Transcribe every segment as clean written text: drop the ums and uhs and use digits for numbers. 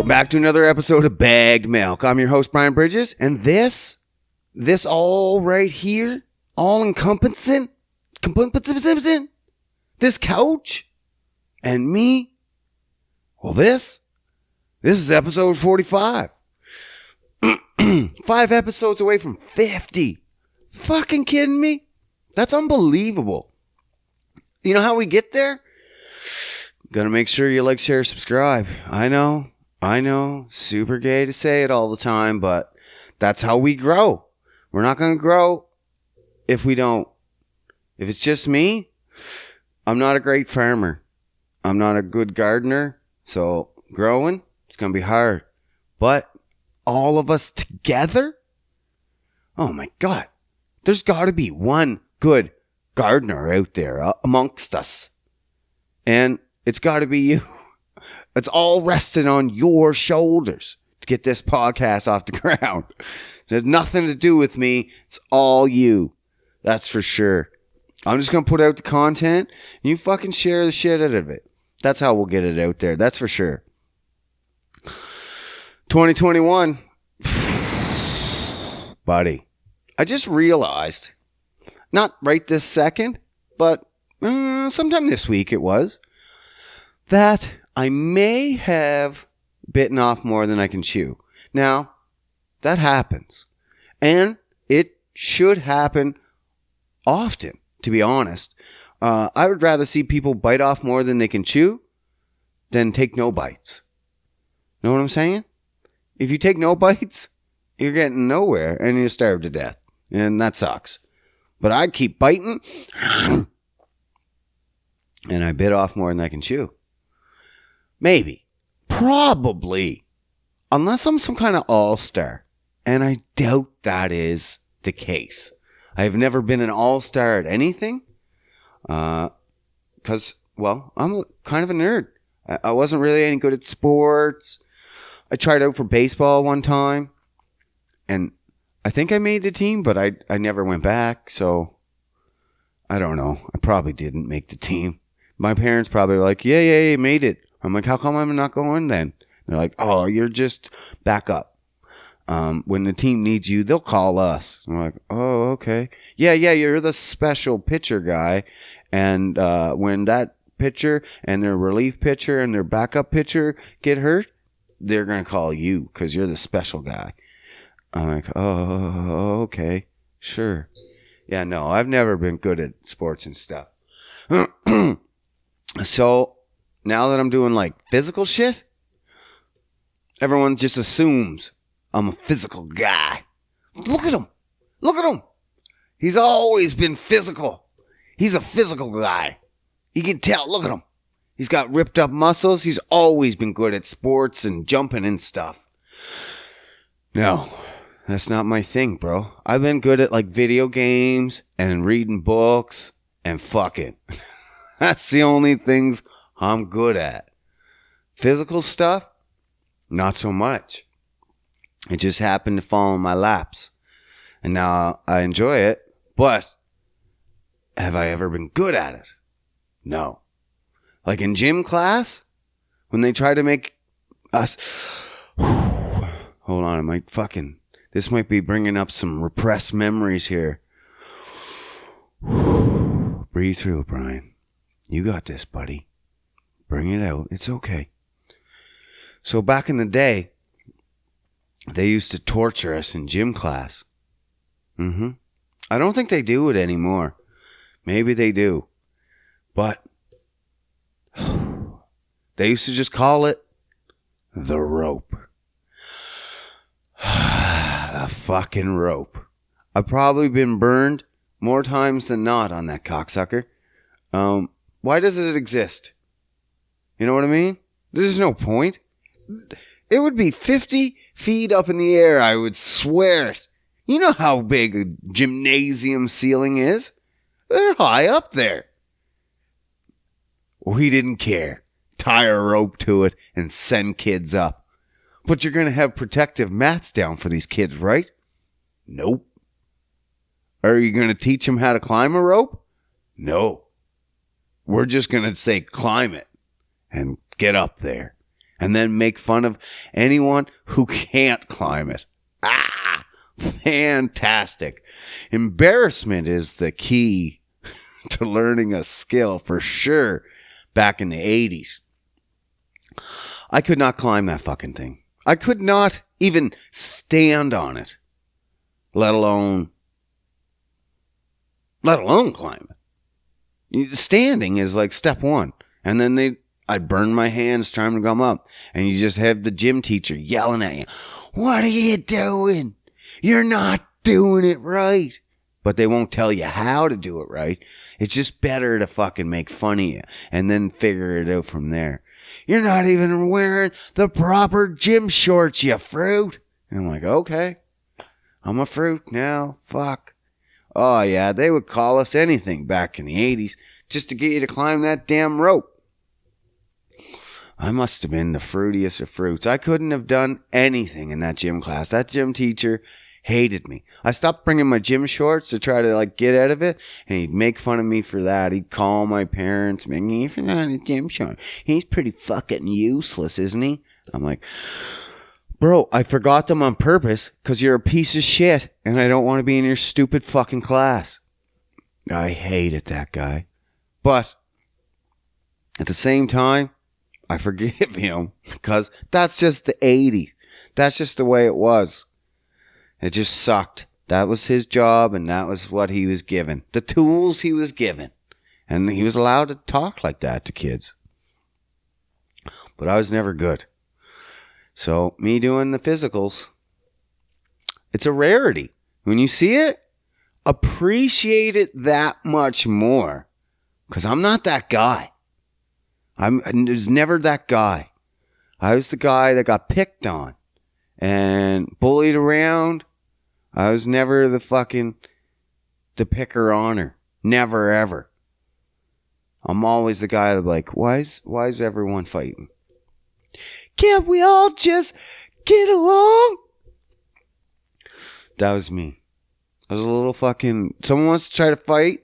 Welcome back to another episode of Bagged Milk. I'm your host, Brian Bridges, and this all right here, all encompassing, this couch and me, well, this is episode 45. 5 episodes away from 50. Fucking kidding me? That's unbelievable. You know how we get there? Gotta make sure you like, share, subscribe. I know, super gay to say it all the time, but that's how we grow. We're not gonna grow if we don't. If it's just me, I'm not a great farmer. I'm not a good gardener, so growing, it's gonna be hard. But all of us together? Oh my God. There's gotta be one good gardener out there amongst us. And it's got to be you. It's all resting on your shoulders to get this podcast off the ground. It has nothing to do with me. It's all you. That's for sure. I'm just going to put out the content. And you fucking share the shit out of it. That's how we'll get it out there. That's for sure. 2021. Buddy. I just realized, not right this second, but sometime this week it was, that I may have bitten off more than I can chew. Now, that happens. And it should happen often, to be honest. I would rather see people bite off more than they can chew than take no bites. Know what I'm saying? If you take no bites, you're getting nowhere and you starve to death. And that sucks. But I keep biting and I bit off more than I can chew. Maybe. Probably. Unless I'm some kind of all-star. And I doubt that is the case. I have never been an all-star at anything. Because, well, I'm kind of a nerd. I wasn't really any good at sports. I tried out for baseball one time. And I think I made the team, but I never went back. So, I don't know. I probably didn't make the team. My parents probably were like, yeah, you made it. I'm like, how come I'm not going then? They're like, oh, you're just back up. When the team needs you, they'll call us. I'm like, oh, okay. Yeah, you're the special pitcher guy. And when that pitcher and their relief pitcher and their backup pitcher get hurt, they're going to call you because you're the special guy. I'm like, oh, okay, sure. Yeah, no, I've never been good at sports and stuff. So, now that I'm doing like physical shit, everyone just assumes I'm a physical guy. Look at him. He's always been physical. He's a physical guy. You can tell. Look at him. He's got ripped up muscles. He's always been good at sports and jumping and stuff. No, that's not my thing, bro. I've been good at like video games and reading books and fucking. That's the only things I'm good at. Physical stuff, not so much. It just happened to fall in my laps. And now I enjoy it, but have I ever been good at it? No. Like in gym class, when they try to make us... Hold on, this might be bringing up some repressed memories here. Breathe through it, Brian. You got this, buddy. Bring it out. It's okay. So back in the day, they used to torture us in gym class. I don't think they do it anymore. Maybe they do. But they used to just call it the rope. A fucking rope. I've probably been burned more times than not on that cocksucker. Why does it exist? You know what I mean? There's no point. It would be 50 feet up in the air, I would swear it. You know how big a gymnasium ceiling is? They're high up there. We didn't care. Tie a rope to it and send kids up. But you're going to have protective mats down for these kids, right? Nope. Are you going to teach them how to climb a rope? No. We're just going to say climb it and get up there. and then make fun of anyone who can't climb it. Ah, fantastic. Embarrassment is the key to learning a skill for sure back in the 80s. I could not climb that fucking thing. I could not even stand on it, let alone climb it. Standing is like step one. And then I'd burn my hands trying to come up. And you just have the gym teacher yelling at you, "What are you doing? You're not doing it right." But they won't tell you how to do it right. It's just better to fucking make fun of you and then figure it out from there. "You're not even wearing the proper gym shorts, you fruit." And I'm like, okay, I'm a fruit now. Fuck. Oh yeah, they would call us anything back in the 80s just to get you to climb that damn rope. I must have been the fruitiest of fruits. I couldn't have done anything in that gym class. That gym teacher hated me. I stopped bringing my gym shorts to try to get out of it, and he'd make fun of me for that. He'd call my parents, "Man, he forgot his gym shorts. He's pretty fucking useless, isn't he?" I'm like, "Bro, I forgot them on purpose because you're a piece of shit, and I don't want to be in your stupid fucking class." I hated that guy. But at the same time, I forgive him because that's just the 80s. That's just the way it was. It just sucked. That was his job, and that was what he was given. The tools he was given. And he was allowed to talk like that to kids. But I was never good. So, me doing the physicals, it's a rarity. When you see it, appreciate it that much more. Because I'm not that guy. I was never that guy. I was the guy that got picked on and bullied around. I was never the picker-oner. Never, ever. I'm always the guy that's like, why is everyone fighting? Can't we all just get along? That was me. I was a little someone wants to try to fight,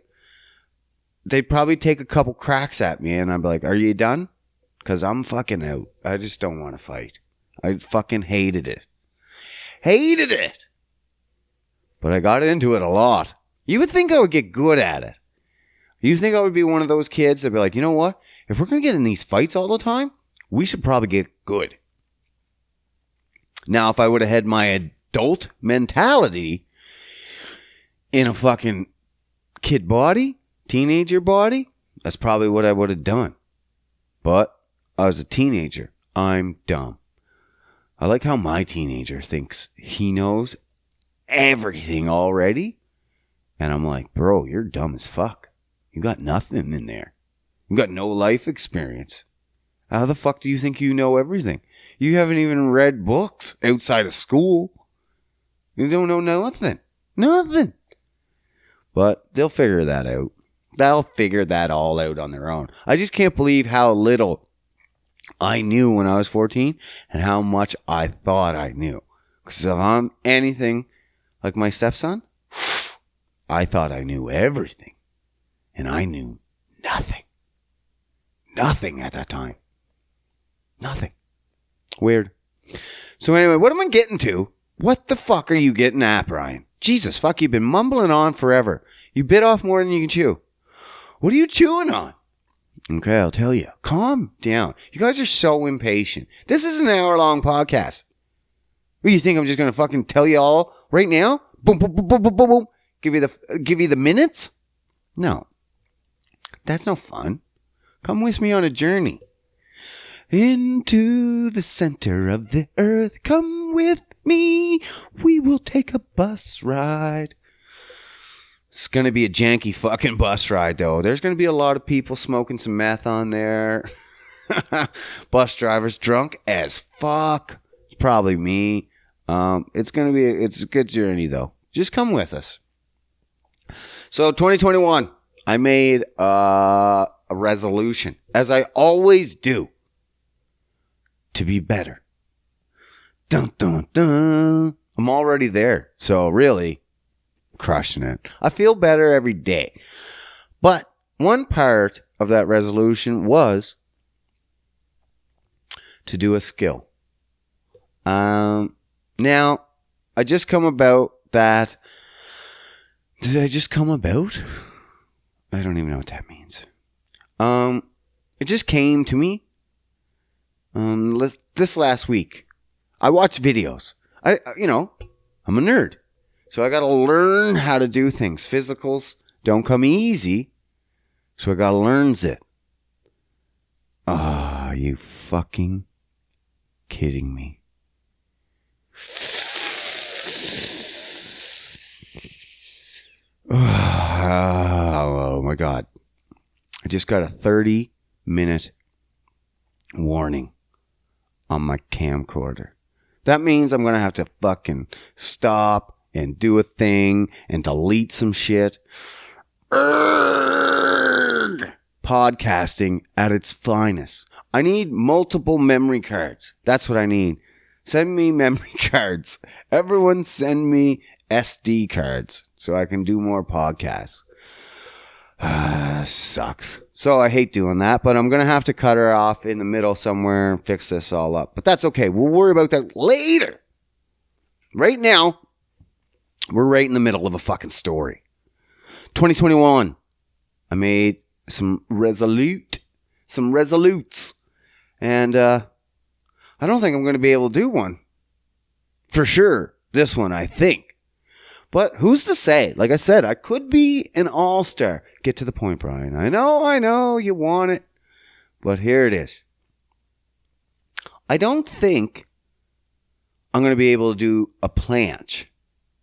they'd probably take a couple cracks at me, and I'd be like, "Are you done?" Because I'm fucking out. I just don't want to fight. I fucking hated it. Hated it! But I got into it a lot. You would think I would get good at it. You think I would be one of those kids that'd be like, "You know what? If we're going to get in these fights all the time, we should probably get good." Now, if I would have had my adult mentality in a fucking kid body, teenager body, that's probably what I would have done. But I was a teenager. I'm dumb. I like how my teenager thinks he knows everything already. And I'm like, "Bro, you're dumb as fuck. You got nothing in there. You got no life experience. How the fuck do you think you know everything? You haven't even read books outside of school. You don't know nothing. Nothing." But they'll figure that out. They'll figure that all out on their own. I just can't believe how little I knew when I was 14 and how much I thought I knew. Because if I'm anything like my stepson, I thought I knew everything. And I knew nothing. Nothing at that time. Nothing. Weird. So anyway, what am I getting to? What the fuck are you getting at, Brian? Jesus, fuck, you've been mumbling on forever. You bit off more than you can chew. What are you chewing on? Okay, I'll tell you. Calm down. You guys are so impatient. This is an hour-long podcast. What, you think I'm just going to fucking tell you all right now? Boom, boom, boom, boom, boom, boom, boom. Give you the minutes? No. That's no fun. Come with me on a journey. Into the center of the earth. Come with me. We will take a bus ride. It's going to be a janky fucking bus ride, though. There's going to be a lot of people smoking some meth on there. Bus drivers drunk as fuck. It's probably me. It's a good journey, though. Just come with us. So 2021, I made a resolution, as I always do, to be better. Dun, dun, dun. I'm already there. So really, crushing it. I feel better every day. But one part of that resolution was to do a skill. Now, I just come about that. Did I just come about? I don't even know what that means. It just came to me. This last week, I watched videos. I'm a nerd, so I got to learn how to do things. Physicals don't come easy, so I got to learn it. Are you fucking kidding me? Oh my God. I just got a 30-minute warning on my camcorder. That means I'm going to have to fucking stop and do a thing and delete some shit. Podcasting at its finest. I need multiple memory cards. That's what I need. Send me memory cards. Everyone send me SD cards so I can do more podcasts. Sucks. So I hate doing that, but I'm going to have to cut her off in the middle somewhere and fix this all up. But that's okay. We'll worry about that later. Right now, we're right in the middle of a fucking story. 2021. I made some resolutes. And I don't think I'm going to be able to do one. For sure. This one, I think. But who's to say? Like I said, I could be an all-star. Get to the point, Brian. I know, you want it. But here it is. I don't think I'm going to be able to do a planche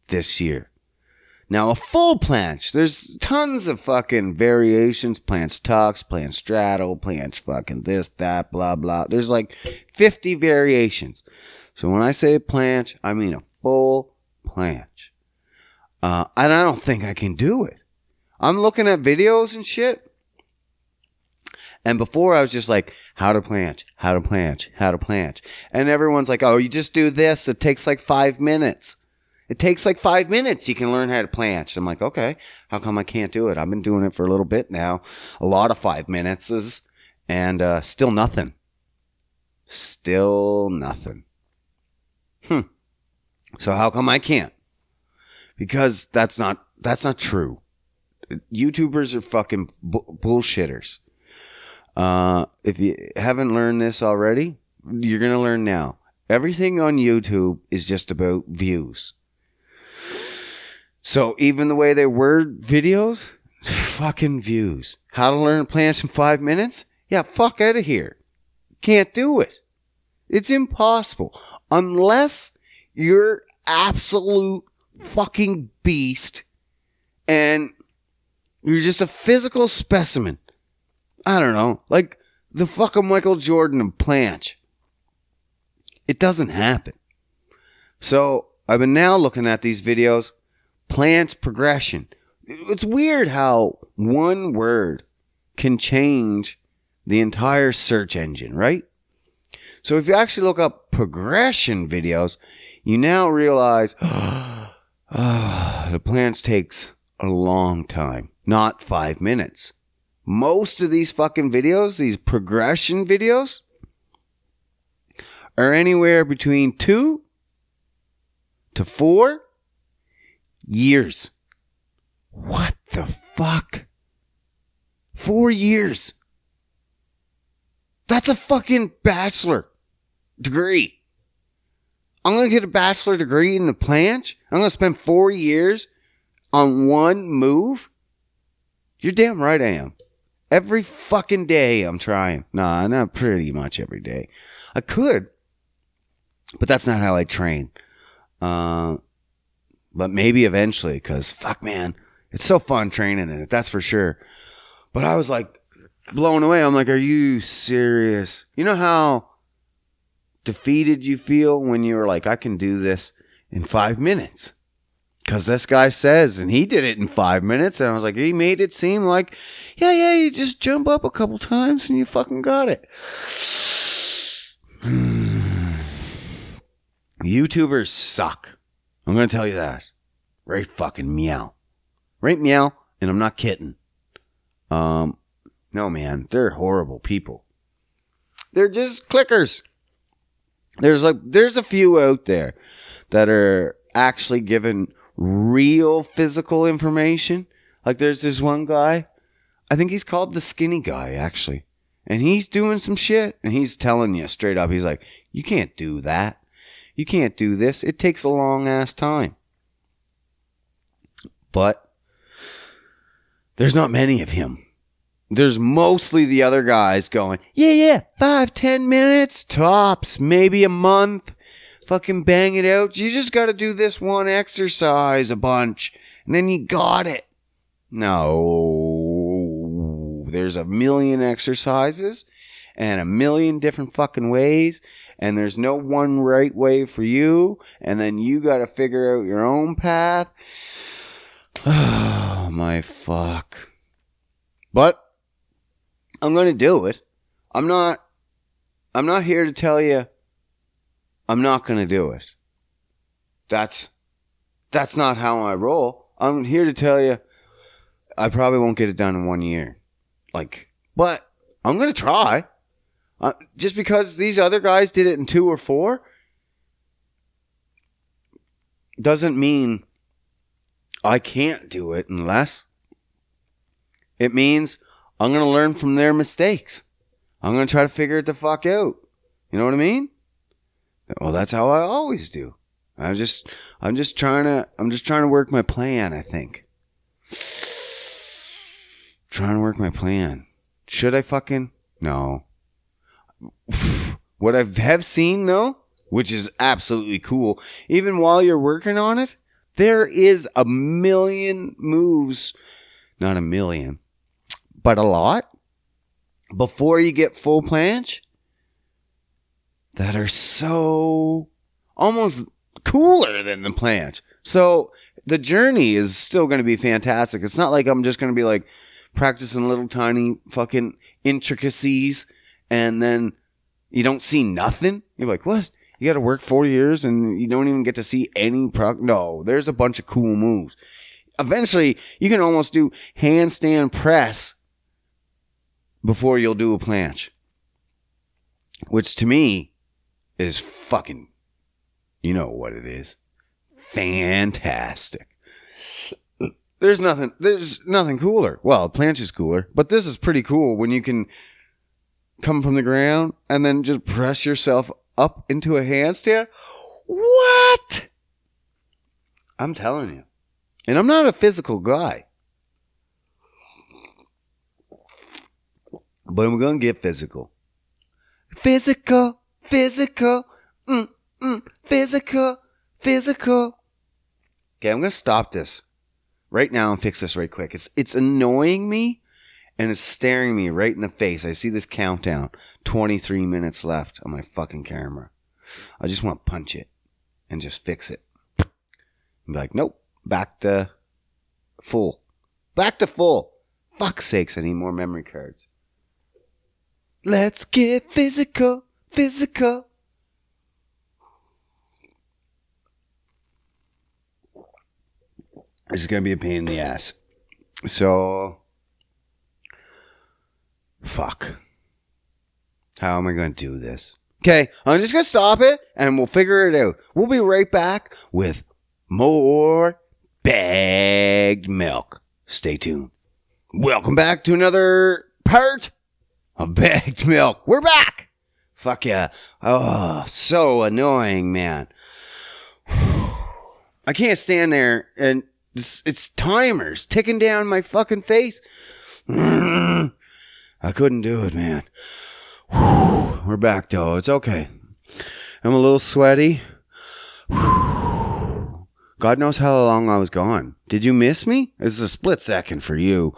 this year. Now, a full planche, there's tons of fucking variations. Planche tux, planche straddle, planche fucking this, that, blah, blah. There's like 50 variations. So when I say planche, I mean a full planche. And I don't think I can do it. I'm looking at videos and shit. And before I was just like, how to planche. And everyone's like, oh, you just do this. It takes like 5 minutes. It takes like 5 minutes. You can learn how to planche. I'm like, okay, how come I can't do it? I've been doing it for a little bit now. A lot of 5 minutes and still nothing. So how come I can't? Because that's not true. YouTubers are fucking bullshitters. If you haven't learned this already, you're going to learn now. Everything on YouTube is just about views. So even the way they word videos, fucking views. How to learn planche in 5 minutes? Yeah, fuck out of here. Can't do it. It's impossible. Unless you're absolute fucking beast and you're just a physical specimen. I don't know, like the fucking Michael Jordan of planche. It doesn't happen. So I've been now looking at these videos. Planche progression. It's weird how one word can change the entire search engine, right? So if you actually look up progression videos, you now realize the planche takes a long time, not 5 minutes. Most of these fucking videos, these progression videos, are anywhere between 2 to 4 years. What the fuck? 4 years. That's a fucking bachelor degree. I'm going to get a bachelor degree in the planche. I'm going to spend 4 years on one move. You're damn right I am. Every fucking day I'm trying. Nah, not pretty much every day. I could, but that's not how I train. But maybe eventually, because fuck man, it's so fun training in it, that's for sure. But I was like blown away. I'm like, are you serious? You know how defeated you feel when you're like, I can do this in 5 minutes? Because this guy says, and he did it in 5 minutes. And I was like, he made it seem like, yeah, you just jump up a couple times and you fucking got it. YouTubers suck. I'm going to tell you that. Right fucking meow. Right meow, and I'm not kidding. No, man, they're horrible people. They're just clickers. There's a few out there that are actually giving real physical information. Like there's this one guy, I think he's called the Skinny Guy actually. And he's doing some shit and he's telling you straight up. He's like, you can't do that. You can't do this. It takes a long ass time. But there's not many of him. There's mostly the other guys going, yeah, 5-10 minutes, tops, maybe a month. Fucking bang it out. You just got to do this one exercise a bunch, and then you got it. No. There's a million exercises, and a million different fucking ways, and there's no one right way for you, and then you got to figure out your own path. Oh, my fuck. But I'm going to do it. I'm not here to tell you I'm not going to do it. That's not how I roll. I'm here to tell you I probably won't get it done in 1 year. But I'm going to try. Just because these other guys did it in 2 or 4 doesn't mean I can't do it unless it means I'm going to learn from their mistakes. I'm going to try to figure it the fuck out. You know what I mean? Well, that's how I always do. I'm just trying to work my plan, I think. Trying to work my plan. Should I fucking? No. What I have seen though, which is absolutely cool, even while you're working on it, there is a million moves, not a million, but a lot, before you get full planche, that are so almost cooler than the planche. So the journey is still going to be fantastic. It's not like I'm just going to be like practicing little tiny fucking intricacies and then you don't see nothing. You're like, what? You got to work 4 years and you don't even get to see any No, there's a bunch of cool moves. Eventually, you can almost do handstand press before you'll do a planche. Which to me is fucking, you know what it is. Fantastic. There's nothing cooler. Well, planche is cooler, but this is pretty cool when you can come from the ground and then just press yourself up into a handstand. What? I'm telling you. And I'm not a physical guy. But I'm going to get physical. Physical. Physical. Physical. Okay, I'm going to stop this right now and fix this right quick. It's annoying me and it's staring me right in the face. I see this countdown. 23 minutes left on my fucking camera. I just want to punch it and just fix it. And be like, nope, back to full. Back to full. Fuck's sakes, I need more memory cards. Let's get physical. Physical. This is going to be a pain in the ass. So, fuck. How am I going to do this? Okay, I'm just going to stop it and we'll figure it out. We'll be right back with more bagged milk. Stay tuned. Welcome back to another part of bagged milk. We're back. Fuck yeah. Oh, so annoying, man. I can't stand there and it's timers ticking down my fucking face. I couldn't do it, man. We're back, though. It's okay. I'm a little sweaty. God knows how long I was gone. Did you miss me? It was a split second for you.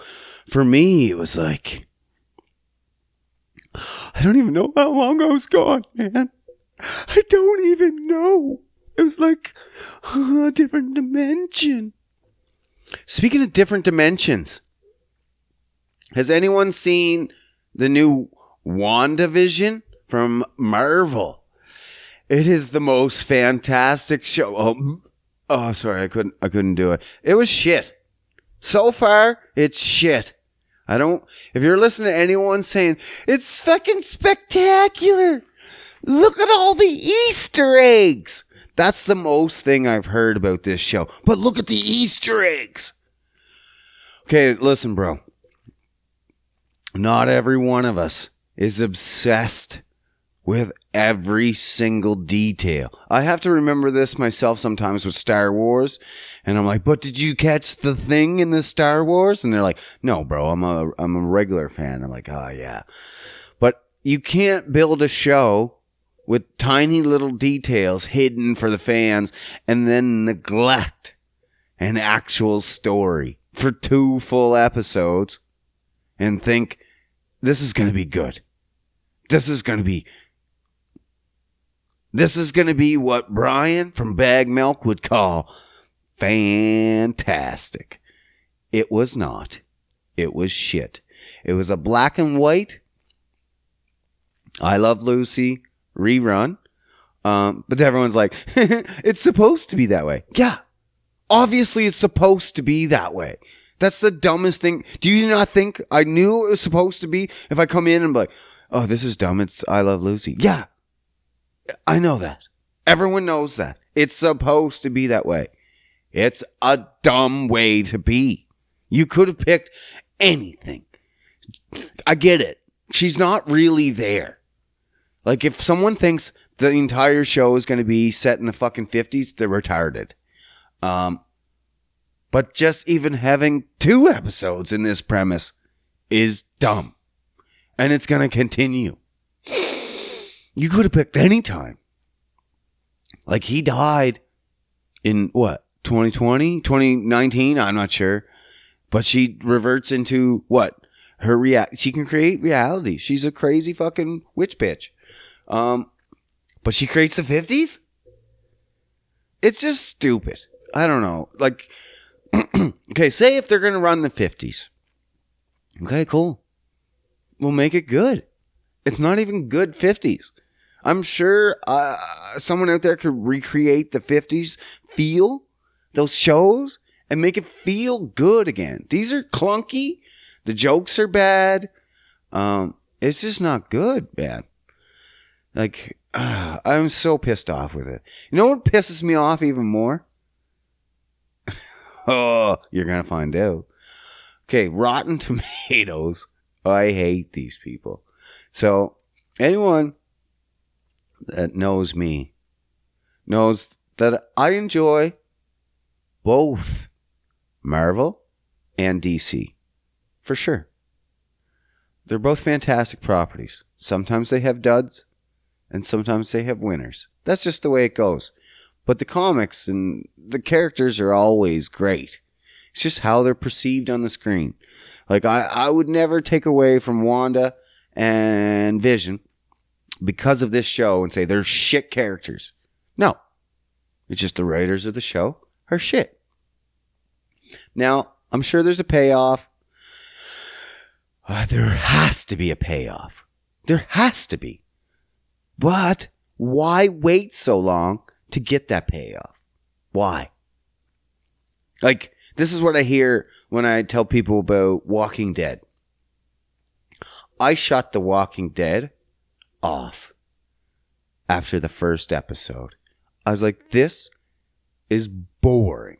For me, it was like... I don't even know how long I was gone, man. I don't even know. It was like a different dimension. Speaking of different dimensions, has anyone seen the new Wandavision from Marvel? It is the most fantastic show. Oh, sorry, I couldn't do it. It was shit. So far, it's shit. If you're listening to anyone saying, it's fucking spectacular, Look at all the Easter eggs. That's the most thing I've heard about this show. But look at the Easter eggs. Okay, listen, bro. Not every one of us is obsessed with every single detail. I have to remember this myself sometimes with Star Wars. And I'm like, but did you catch the thing in the Star Wars? And they're like, no, bro, I'm a regular fan. I'm like, oh, yeah. But you can't build a show with tiny little details hidden for the fans and then neglect an actual story for 2 full episodes and think this is going to be good. This is going to be what Brian from Bag Milk would call fantastic. It was not. It was shit. It was a black and white I Love Lucy rerun. But everyone's like, it's supposed to be that way. Yeah. Obviously, it's supposed to be that way. That's the dumbest thing. Do you not think I knew it was supposed to be? If I come in and be like, oh, this is dumb. It's I Love Lucy. Yeah. I know that. Everyone knows that. It's supposed to be that way. It's a dumb way to be. You could have picked anything. I get it. She's not really there. Like, if someone thinks the entire show is going to be set in the fucking 50s, they're retarded. But just even having 2 episodes in this premise is dumb. And it's going to continue. You could have picked any time. Like, he died in, what, 2020? 2019? I'm not sure. But she reverts into, what? She can create reality. She's a crazy fucking witch bitch. But she creates the 50s? It's just stupid. I don't know. Like, okay, say if they're going to run the 50s. Okay, cool. We'll make it good. It's not even good 50s. I'm sure someone out there could recreate the 50s feel, those shows, and make it feel good again. These are clunky. The jokes are bad. It's just not good, man. Like, I'm so pissed off with it. You know what pisses me off even more? Oh, you're going to find out. Okay, Rotten Tomatoes. I hate these people. So, anyone that knows me knows that I enjoy both Marvel and DC. For sure. They're both fantastic properties. Sometimes they have duds, and sometimes they have winners. That's just the way it goes. But the comics and the characters are always great. It's just how they're perceived on the screen. Like, I would never take away from Wanda and Vision because of this show and say they're shit characters. No. It's just the writers of the show are shit. Now, I'm sure there's a payoff. There has to be a payoff. There has to be. But why wait so long to get that payoff? Why? Like, this is what I hear when I tell people about Walking Dead. I shut The Walking Dead off after the first episode. I was like, this is boring.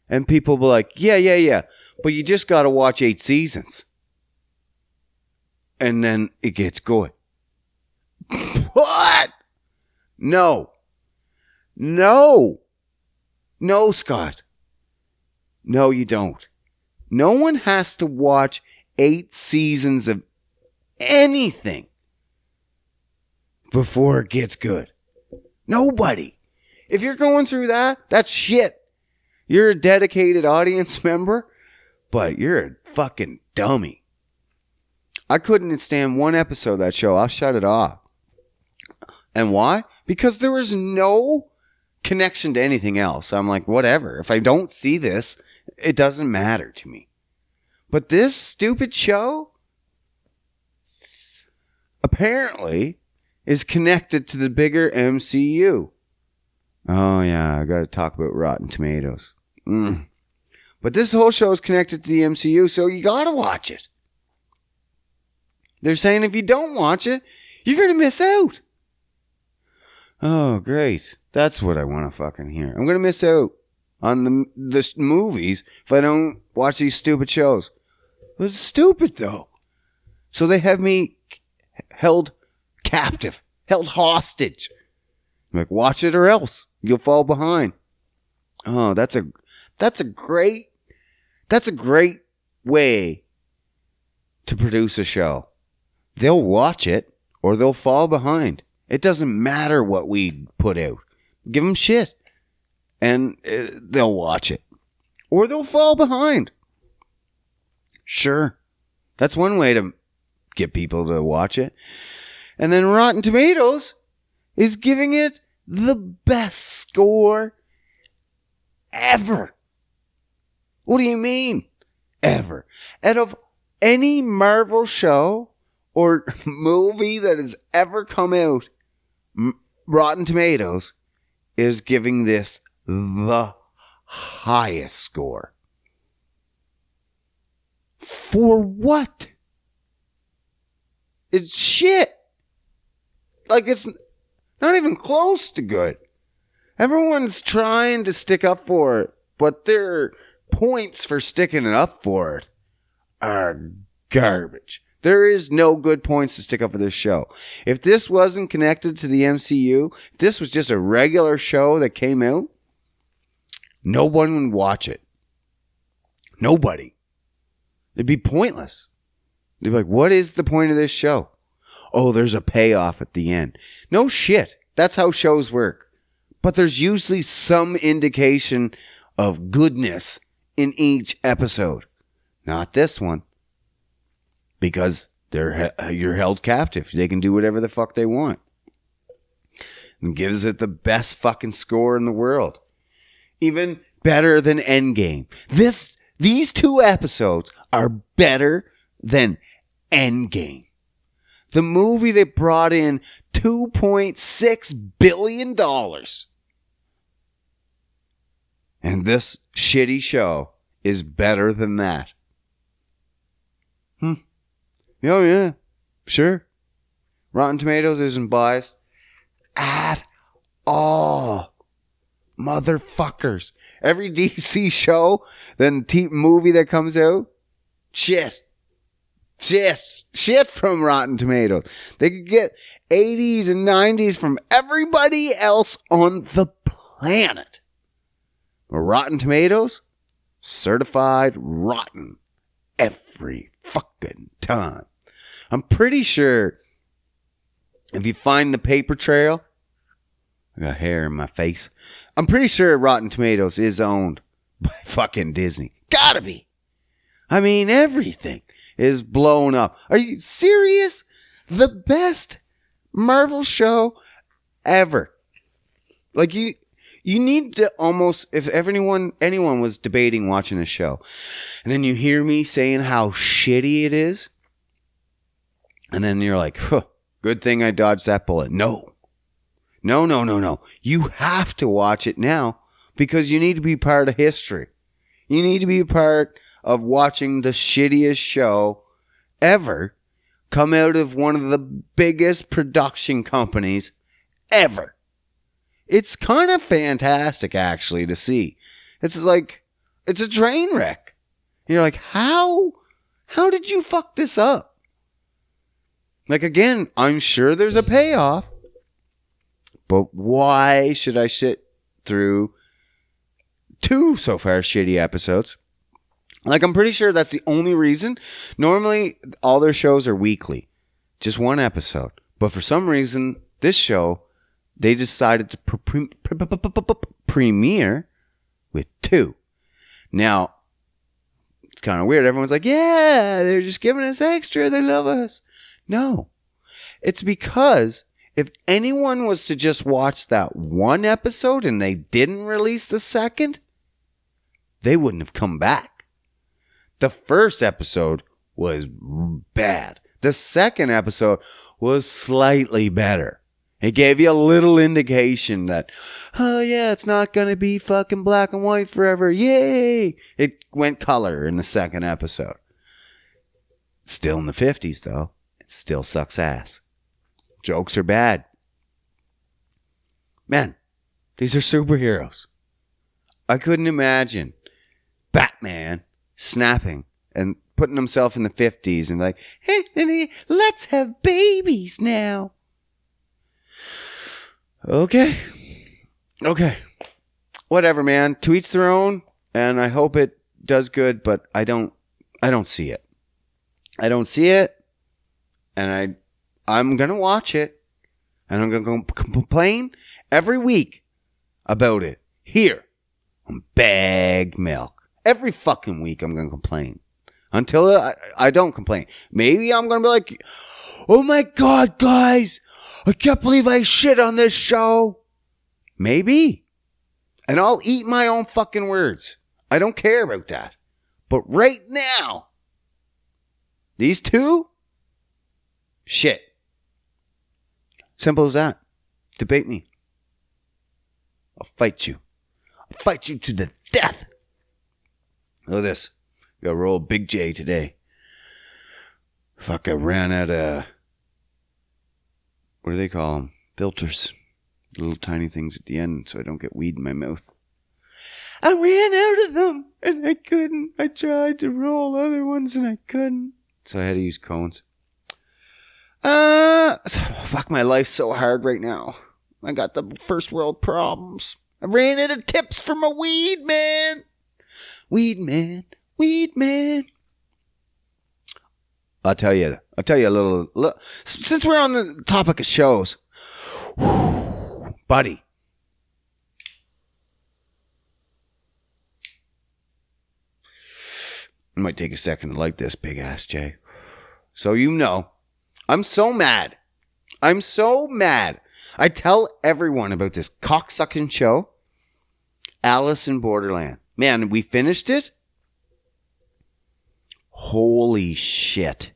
And people were like, yeah. But you just got to watch 8 seasons. And then it gets good. What? No, Scott. No, you don't. No one has to watch 8 seasons of anything before it gets good. Nobody. If you're going through that, that's shit. You're a dedicated audience member, but you're a fucking dummy. I couldn't stand 1 episode of that show. I'll shut it off. And why? Because there was no connection to anything else. I'm like, whatever. If I don't see this, it doesn't matter to me. But this stupid show apparently is connected to the bigger MCU. Oh, yeah. I got to talk about Rotten Tomatoes. But this whole show is connected to the MCU, so you got to watch it. They're saying if you don't watch it, you're going to miss out. Oh, great. That's what I want to fucking hear. I'm going to miss out on the movies if I don't watch these stupid shows. It's stupid, though. So they have me held captive, held hostage. I'm like, watch it or else you'll fall behind. Oh, that's a great way to produce a show. They'll watch it or they'll fall behind. It doesn't matter what we put out. Give them shit and they'll watch it or they'll fall behind. Sure. That's one way to get people to watch it. And then Rotten Tomatoes is giving it the best score ever. What do you mean? Ever. Out of any Marvel show or movie that has ever come out, Rotten Tomatoes is giving this the highest score. For what? It's shit. Like, it's not even close to good. Everyone's trying to stick up for it, but their points for sticking it up for it are garbage. There is no good points to stick up for this show. If this wasn't connected to the MCU, if this was just a regular show that came out, no one would watch it. Nobody. It'd be pointless. They'd be like, what is the point of this show? Oh, there's a payoff at the end. No shit. That's how shows work. But there's usually some indication of goodness in each episode. Not this one. Because you're held captive. They can do whatever the fuck they want. And gives it the best fucking score in the world. Even better than Endgame. These two episodes are better than Endgame. The movie that brought in $2.6 billion. And this shitty show is better than that. Oh, yeah. Sure. Rotten Tomatoes isn't biased at all. Motherfuckers. Every DC show, then movie that comes out, shit from Rotten Tomatoes. They could get 80s and 90s from everybody else on the planet. But Rotten Tomatoes, certified rotten every fucking time. I'm pretty sure if you find the paper trail, I got hair in my face. I'm pretty sure Rotten Tomatoes is owned by fucking Disney. Gotta be. I mean, everything is blown up. Are you serious? The best Marvel show ever. Like, you need to almost, if anyone was debating watching a show, and then you hear me saying how shitty it is, and then you're like, huh, good thing I dodged that bullet. No. You have to watch it now because you need to be part of history. You need to be a part of watching the shittiest show ever come out of one of the biggest production companies ever. It's kind of fantastic, actually, to see. It's like, it's a train wreck. You're like, how did you fuck this up? Like, again, I'm sure there's a payoff, but why should I sit through 2 so far shitty episodes? Like, I'm pretty sure that's the only reason. Normally, all their shows are weekly. Just one episode. But for some reason, this show, they decided to premiere with 2. Now, it's kind of weird. Everyone's like, yeah, they're just giving us extra. They love us. No. It's because if anyone was to just watch that one episode and they didn't release the second, they wouldn't have come back. The first episode was bad. The second episode was slightly better. It gave you a little indication that, oh yeah, it's not going to be fucking black and white forever. Yay! It went color in the second episode. Still in the 50s though. It still sucks ass. Jokes are bad. Man, these are superheroes. I couldn't imagine Batman snapping and putting himself in the 50s and like, hey, let's have babies now. Okay. Whatever, man. To each their own, and I hope it does good, but I don't see it. I don't see it, and I'm going to watch it, and I'm going to complain every week about it here on Bag Milk. Every fucking week I'm going to complain until I don't complain. Maybe I'm going to be like, oh my God, guys, I can't believe I shit on this show. Maybe. And I'll eat my own fucking words. I don't care about that. But right now, these two, shit. Simple as that. Debate me. I'll fight you. I'll fight you to the death. Look at this. Got to roll Big J today. Fuck, I ran out of, what do they call them? Filters. Little tiny things at the end so I don't get weed in my mouth. I ran out of them and I couldn't. I tried to roll other ones and I couldn't. So I had to use cones. Fuck, my life's so hard right now. I got the first world problems. I ran out of tips for my weed man. Weed man. I'll tell you a little, since we're on the topic of shows. Buddy. I might take a second to like this, big ass Jay. So you know, I'm so mad. I tell everyone about this cocksucking show, Alice in Borderland. Man, we finished it. Holy shit.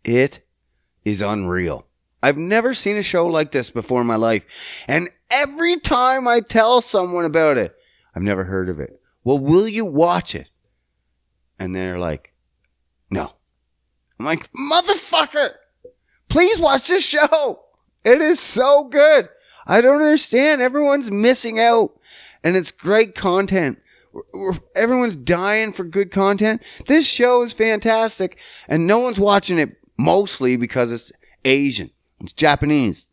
It is unreal. I've never seen a show like this before in my life. And every time I tell someone about it, I've never heard of it. Well, will you watch it? And they're like, no. I'm like, motherfucker, please watch this show. It is so good. I don't understand. Everyone's missing out. And it's great content. Everyone's dying for good content. This show is fantastic. And no one's watching it mostly because it's Asian. It's Japanese.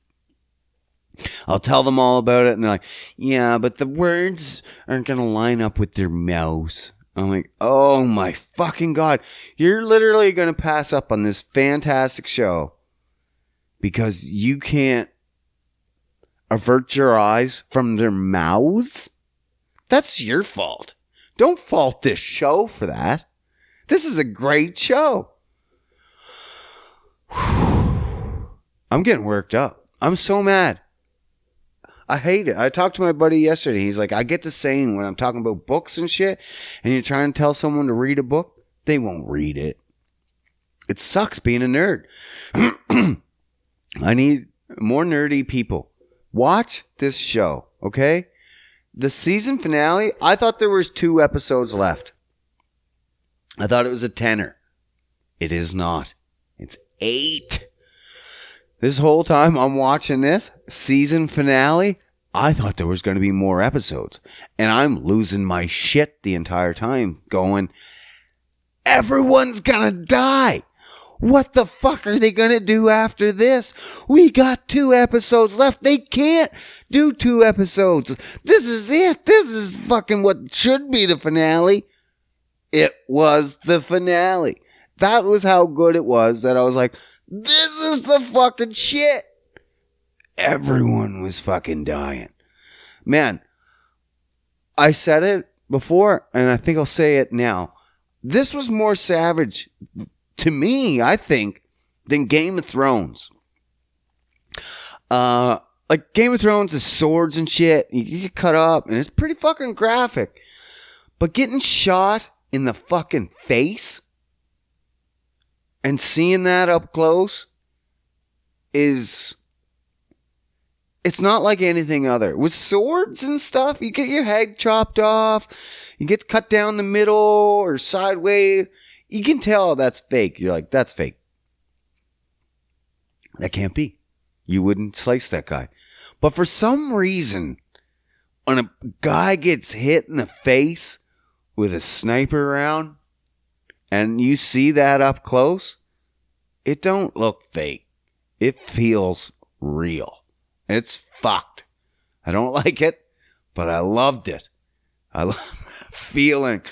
I'll tell them all about it, and they're like, yeah, but the words aren't going to line up with their mouths. I'm like, oh my fucking God. You're literally going to pass up on this fantastic show because you can't avert your eyes from their mouths? That's your fault. Don't fault this show for that. This is a great show. I'm getting worked up. I'm so mad. I hate it. I talked to my buddy yesterday. He's like, I get the saying when I'm talking about books and shit, and you're trying to tell someone to read a book, they won't read it. It sucks being a nerd. I need more nerdy people. Watch this show, okay? The season finale, I thought there was 2 episodes left. I thought it was a 10er. It is not. It's 8. This whole time I'm watching this season finale, I thought there was going to be more episodes. And I'm losing my shit the entire time going, everyone's going to die. What the fuck are they going to do after this? We got 2 episodes left. They can't do 2 episodes. This is it. This is fucking what should be the finale. It was the finale. That was how good it was that I was like, this is the fucking shit. Everyone was fucking dying. Man, I said it before, and I think I'll say it now. This was more savage to me, I think, than Game of Thrones. Like Game of Thrones is swords and shit. You get cut up, and it's pretty fucking graphic. But getting shot in the fucking face and seeing that up close it's not like anything other. With swords and stuff, you get your head chopped off, you get cut down the middle or sideways. You can tell that's fake. You're like, that's fake. That can't be. You wouldn't slice that guy. But for some reason, when a guy gets hit in the face with a sniper round, and you see that up close, it don't look fake. It feels real. It's fucked. I don't like it, but I loved it. I love that feeling.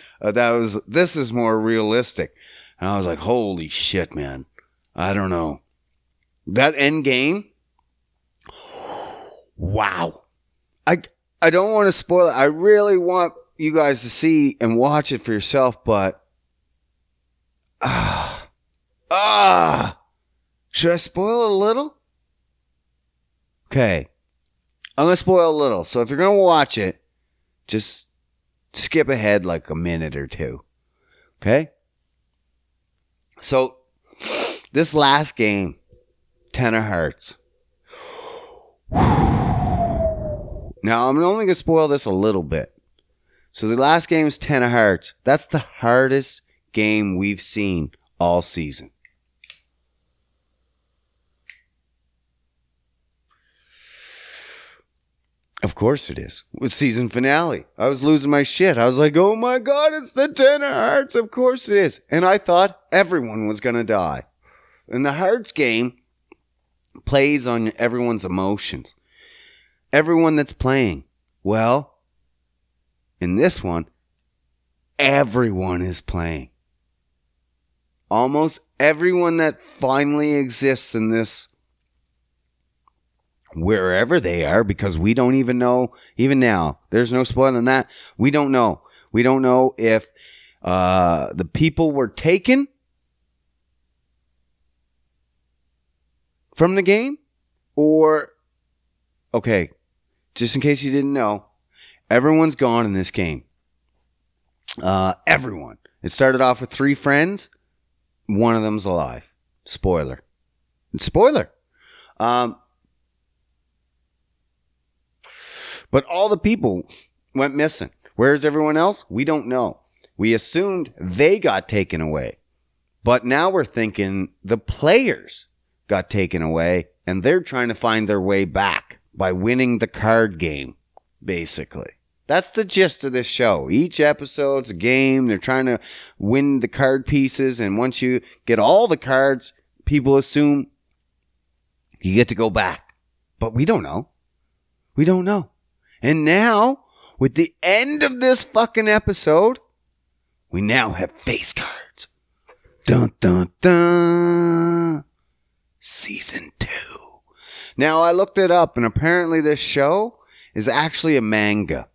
This is more realistic. And I was like, holy shit, man. I don't know. That end game. Wow. I don't want to spoil it. I really want you guys to see and watch it for yourself, but should I spoil a little? Okay. I'm going to spoil a little. So if you're going to watch it, just skip ahead like a minute or two. Okay? So this last game, 10 of Hearts. Now, I'm only going to spoil this a little bit. So the last game is 10 of Hearts. That's the hardest game we've seen all season. Of course it is. With season finale. I was losing my shit. I was like, oh my God, it's the 10 of Hearts. Of course it is. And I thought everyone was going to die. And the Hearts game plays on everyone's emotions. Everyone that's playing. Well, in this one, everyone is playing. Almost everyone that finally exists in this, wherever they are, because we don't even know, even now, there's no spoiling that. We don't know. We don't know if the people were taken from the game or, okay, just in case you didn't know, everyone's gone in this game. Everyone. It started off with 3 friends. One of them's alive. Spoiler. Spoiler. But all the people went missing. Where's everyone else? We don't know. We assumed they got taken away. But now we're thinking the players got taken away and they're trying to find their way back by winning the card game, basically. That's the gist of this show. Each episode's a game. They're trying to win the card pieces. And once you get all the cards, people assume you get to go back. But we don't know. We don't know. And now, with the end of this fucking episode, we now have face cards. Dun, dun, dun. Season 2. Now, I looked it up, and apparently this show is actually a manga.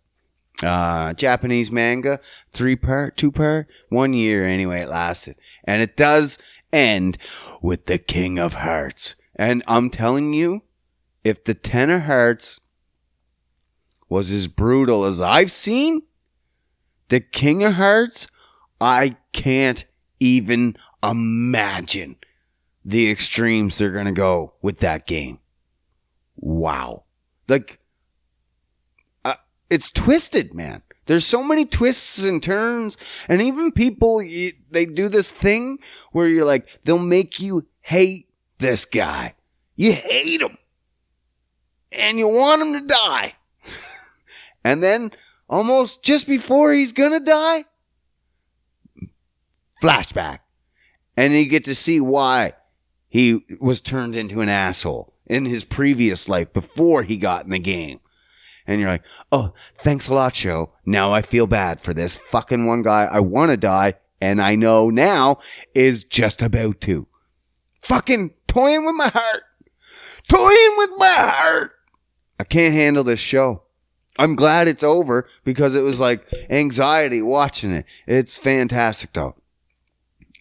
Japanese manga, 3-part, 2-part, 1 year anyway it lasted. And it does end with the King of Hearts. And I'm telling you, if the 10 of Hearts was as brutal as I've seen, the King of Hearts, I can't even imagine the extremes they're going to go with that game. Wow. Like, it's twisted, man. There's so many twists and turns. And even people, they do this thing where you're like, they'll make you hate this guy. You hate him. And you want him to die. And then, almost just before he's gonna die, flashback. And you get to see why he was turned into an asshole in his previous life before he got in the game. And you're like, oh, thanks a lot, show. Now I feel bad for this fucking one guy. I want to die, and I know now is just about to. Fucking toying with my heart. Toying with my heart. I can't handle this show. I'm glad it's over because it was like anxiety watching it. It's fantastic, though.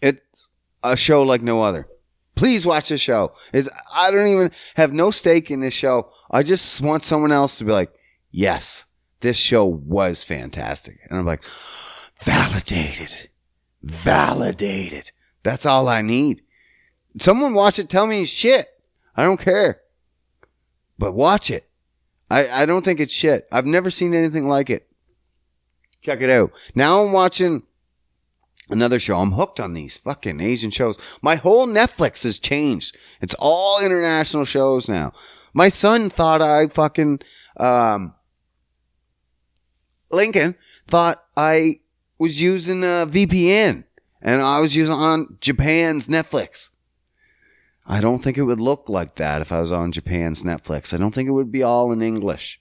It's a show like no other. Please watch this show. I don't even have no stake in this show. I just want someone else to be like, yes, this show was fantastic. And I'm like, validated. Validated. That's all I need. Someone watch it, tell me shit. I don't care. But watch it. I don't think it's shit. I've never seen anything like it. Check it out. Now I'm watching another show. I'm hooked on these fucking Asian shows. My whole Netflix has changed. It's all international shows now. My son thought I fucking, Lincoln thought I was using a VPN and I was using on Japan's Netflix. I don't think it would look like that if I was on Japan's Netflix. I don't think it would be all in English.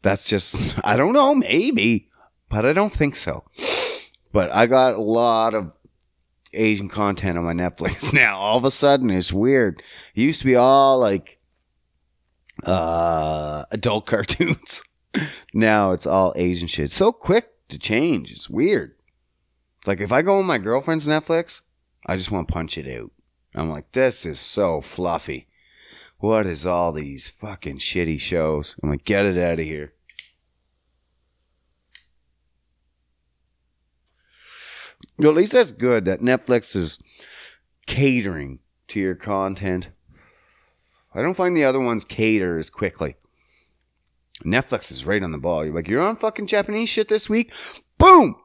That's just, I don't know, maybe, but I don't think so. But I got a lot of Asian content on my Netflix now. All of a sudden, it's weird. It used to be all like adult cartoons. Now it's all Asian shit. It's so quick to change. It's weird. Like if I go on my girlfriend's Netflix, I just want to punch it out. I'm like, this is so fluffy. What is all these fucking shitty shows? I'm like, get it out of here. Well, at least that's good that Netflix is catering to your content. I don't find the other ones cater as quickly. Netflix is right on the ball. You're like, you're on fucking Japanese shit this week? Boom!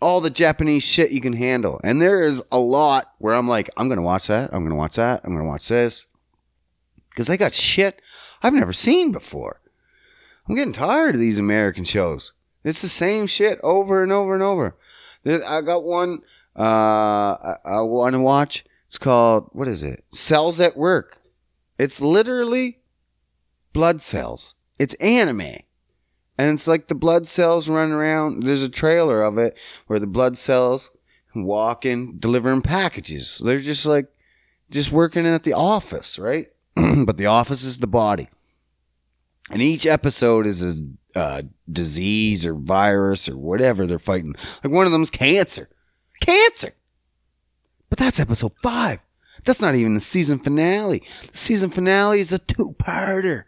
All the Japanese shit you can handle. And there is a lot where I'm like, I'm going to watch that. I'm going to watch that. I'm going to watch this. Because they got shit I've never seen before. I'm getting tired of these American shows. It's the same shit over and over and over. I got one I want to watch. It's called, what is it? Cells at Work. It's literally blood cells. It's anime. And it's like the blood cells running around. There's a trailer of it where the blood cells walking, delivering packages. They're just like, just working at the office, right? But the office is the body. And each episode is a disease or virus or whatever they're fighting. Like one of them's cancer. Cancer! But that's episode 5. That's not even the season finale. The season finale is a 2-parter.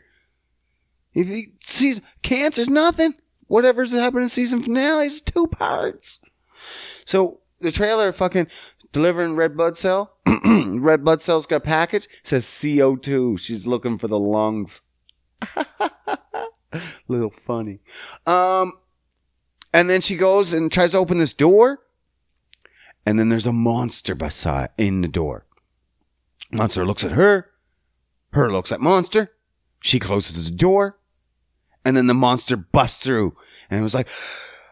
If you see, cancer's nothing. Whatever's happening in season finale is 2 parts. So the trailer fucking delivering red blood cell. Red blood cell's got a package. It says CO2. She's looking for the lungs. Little funny. And then she goes and tries to open this door. And then there's a monster beside in the door. Monster looks at her. Her looks at monster. She closes the door. And then the monster busts through. And it was like,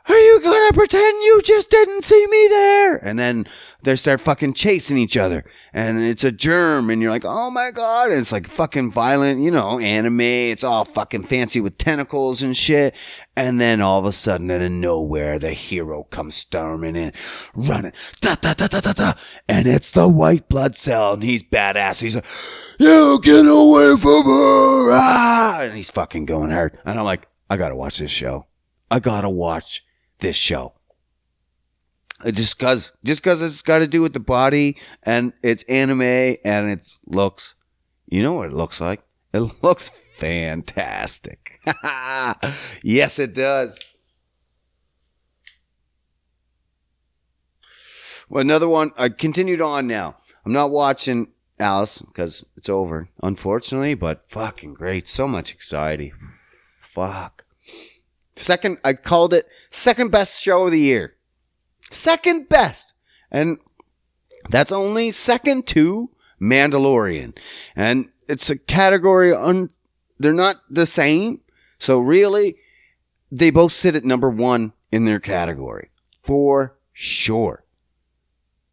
are you gonna pretend you just didn't see me there? And then they start fucking chasing each other. And it's a germ. And you're like, oh my God. And it's like fucking violent, you know, anime. It's all fucking fancy with tentacles and shit. And then all of a sudden, out of nowhere, the hero comes storming in, running. Da, da, da, da, da, da. And it's the white blood cell. And he's badass. He's like, you get away from her. Ah! And he's fucking going hard. And I'm like, I gotta watch this show. I gotta watch this show. Just cause it's got to do with the body and it's anime and it looks, you know what it looks like? It looks fantastic. Yes, it does. Well, another one, I continued on now. I'm not watching Alice because it's over, unfortunately, but fucking great. So much anxiety. Fuck. Second, I called it second best show of the year. Second best. And that's only second to Mandalorian. And it's a category, they're not the same. So really, they both sit at number 1 in their category. For sure.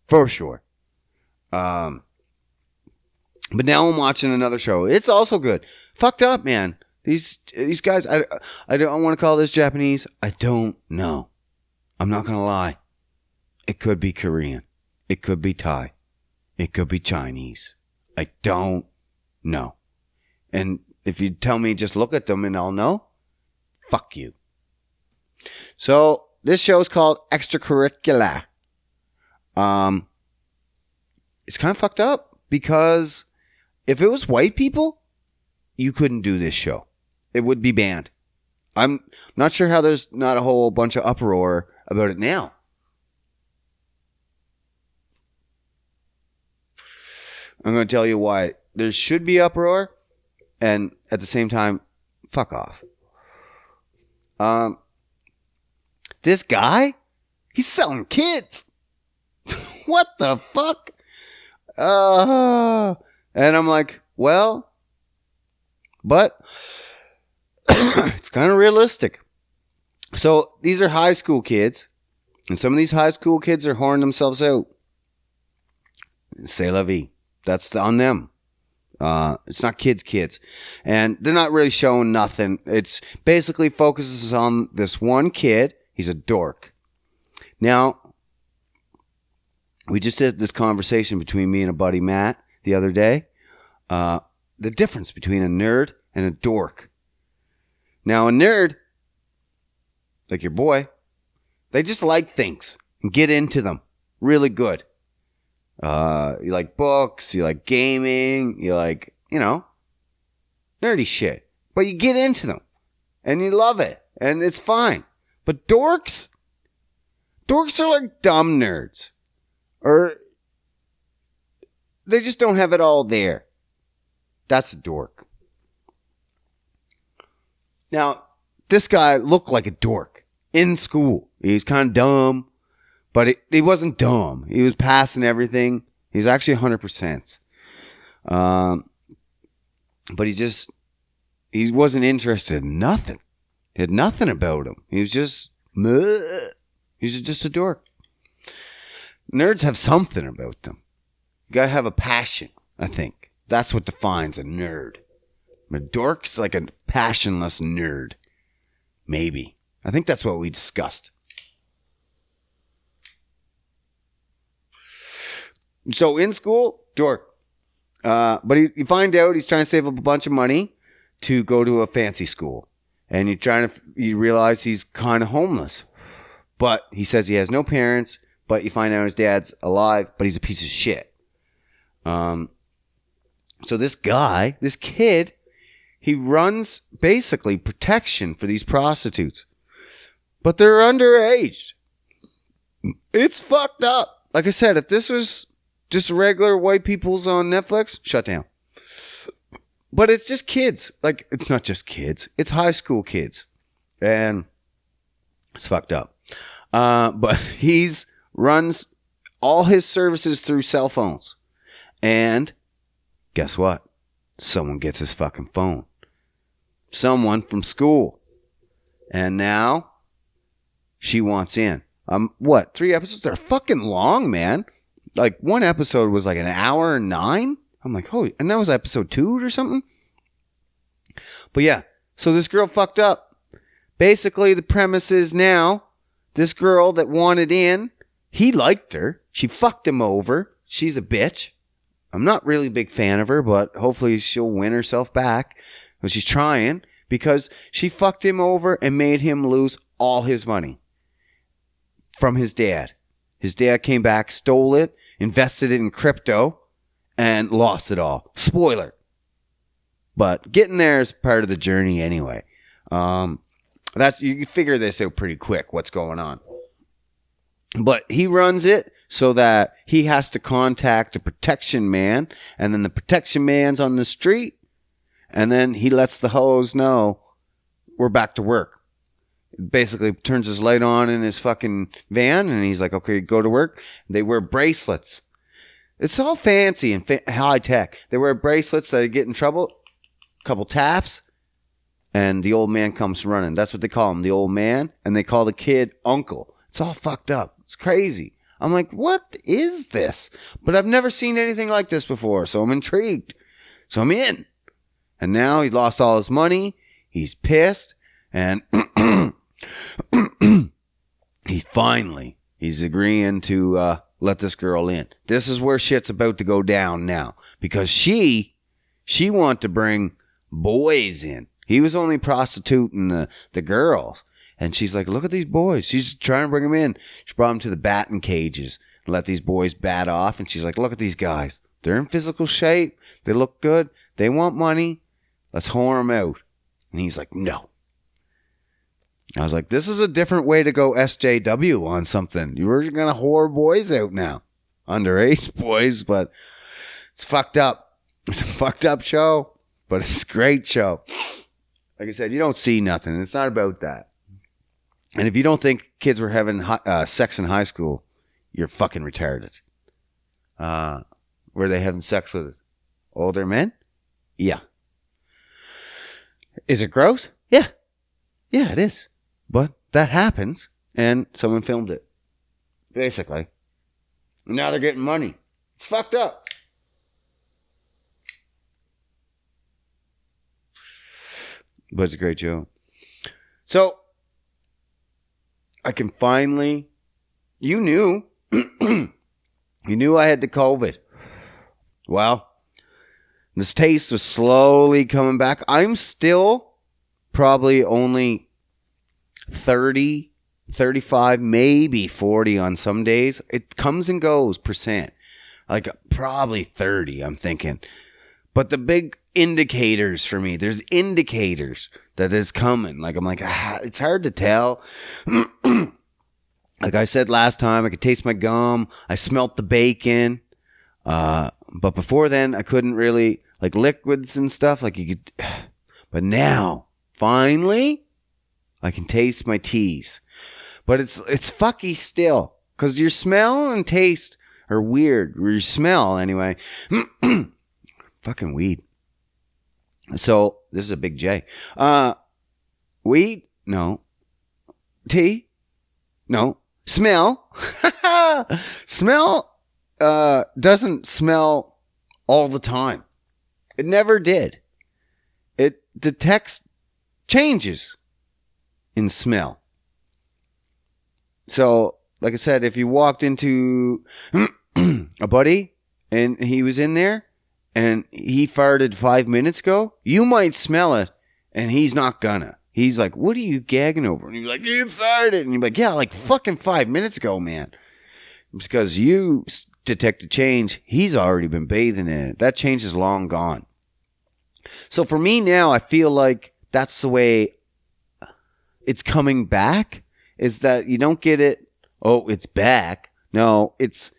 For sure. But now I'm watching another show. It's also good. Fucked up, man. These guys, I don't want to call this Japanese. I don't know. I'm not going to lie. It could be Korean. It could be Thai. It could be Chinese. I don't know. And if you tell me just look at them and I'll know, fuck you. So this show is called Extracurricular. It's kind of fucked up because if it was white people, you couldn't do this show. It would be banned. I'm not sure how there's not a whole bunch of uproar about it now. I'm going to tell you why there should be uproar, and at the same time, fuck off. This guy, he's selling kids. What the fuck? And I'm like, well, But it's kind of realistic. So these are high school kids, and some of these high school kids are whoring themselves out. C'est la vie. That's on them. It's not kids. And they're not really showing nothing. It's basically focuses on this one kid. He's a dork. Now, we just had this conversation between me and a buddy, Matt, the other day. The difference between a nerd and a dork. Now, a nerd, like your boy, they just like things and get into them really good. You like books, you like gaming, you like, nerdy shit. But you get into them and you love it and it's fine. But dorks are like dumb nerds. Or they just don't have it all there. That's a dork. Now, this guy looked like a dork in school. He's kind of dumb. But he wasn't dumb. He was passing everything. He was actually 100%. But he wasn't interested in nothing. He had nothing about him. He was just a dork. Nerds have something about them. You gotta have a passion, I think. That's what defines a nerd. A dork's like a passionless nerd. Maybe. I think that's what we discussed. So in school, dork. But you find out he's trying to save up a bunch of money to go to a fancy school. And you realize he's kind of homeless. But he says he has no parents, but you find out his dad's alive, but he's a piece of shit. So this kid, he runs basically protection for these prostitutes. But they're underage. It's fucked up. Like I said, if this was just regular white people's on Netflix, shut down. But it's just kids. Like, it's not just kids. It's high school kids. And it's fucked up. But he's runs all his services through cell phones. And guess what? Someone gets his fucking phone. Someone from school. And now she wants in. 3 episodes? They're fucking long, man. Like, one episode was like an hour and 9. I'm like, holy, and that was episode 2 or something. But yeah, so this girl fucked up. Basically, the premise is now, this girl that wanted in, he liked her. She fucked him over. She's a bitch. I'm not really a big fan of her, but hopefully she'll win herself back. But she's trying, because she fucked him over and made him lose all his money from his dad. His dad came back, stole it, invested it in crypto, and lost it all. Spoiler. But getting there is part of the journey anyway. You figure this out pretty quick, what's going on. But he runs it so that he has to contact a protection man, and then the protection man's on the street, and then he lets the hoes know we're back to work. Basically turns his light on in his fucking van, and he's like, okay, go to work. They wear bracelets. It's all fancy and high tech. They wear bracelets that get in trouble. Couple taps, and the old man comes running. That's what they call him, the old man, and they call the kid uncle. It's all fucked up. It's crazy. I'm like, what is this? But I've never seen anything like this before, so I'm intrigued. So I'm in. And now he lost all his money. He's pissed, and he's agreeing to let this girl in. This is where shit's about to go down now, because she wanted to bring boys in. He was only prostituting the girls, and she's like, look at these boys. She's trying to bring them in. She brought them to the batting cages and let these boys bat off, and she's like, look at these guys. They're in physical shape. They look good. They want money. Let's whore them out. And he's like, no. I was like, this is a different way to go SJW on something. You were going to whore boys out now. Underage boys, but it's fucked up. It's a fucked up show, but it's a great show. Like I said, you don't see nothing. It's not about that. And if you don't think kids were having sex in high school, you're fucking retarded. Were they having sex with older men? Yeah. Is it gross? Yeah. Yeah, it is. But that happens, and someone filmed it. Basically. And now they're getting money. It's fucked up. But it's a great show. So, I can finally... You knew. You knew I had the COVID. Well, this taste was slowly coming back. I'm still probably only 30, 35, maybe 40 on some days. It comes and goes percent. Like probably 30, I'm thinking. But the big indicators for me, there's indicators that is coming. Like I'm like, it's hard to tell. Like I said last time, I could taste my gum. I smelt the bacon. But before then, I couldn't really, like liquids and stuff. Like you could, but now, finally, I can taste my teas. But it's fucky still. Because your smell and taste are weird. Or your smell, anyway. Fucking weed. So, this is a big J. Weed? No. Tea? No. Smell? Smell doesn't smell all the time. It never did. It detects changes in smell. So, like I said, if you walked into a buddy and he was in there and he farted 5 minutes ago, you might smell it and he's not gonna. He's like, what are you gagging over? And you're like, you farted. And you're like, yeah, like fucking 5 minutes ago, man. It's because you detect a change. He's already been bathing in it. That change is long gone. So for me now, I feel like that's the way it's coming back. Is that you don't get it, oh, it's back. No, it's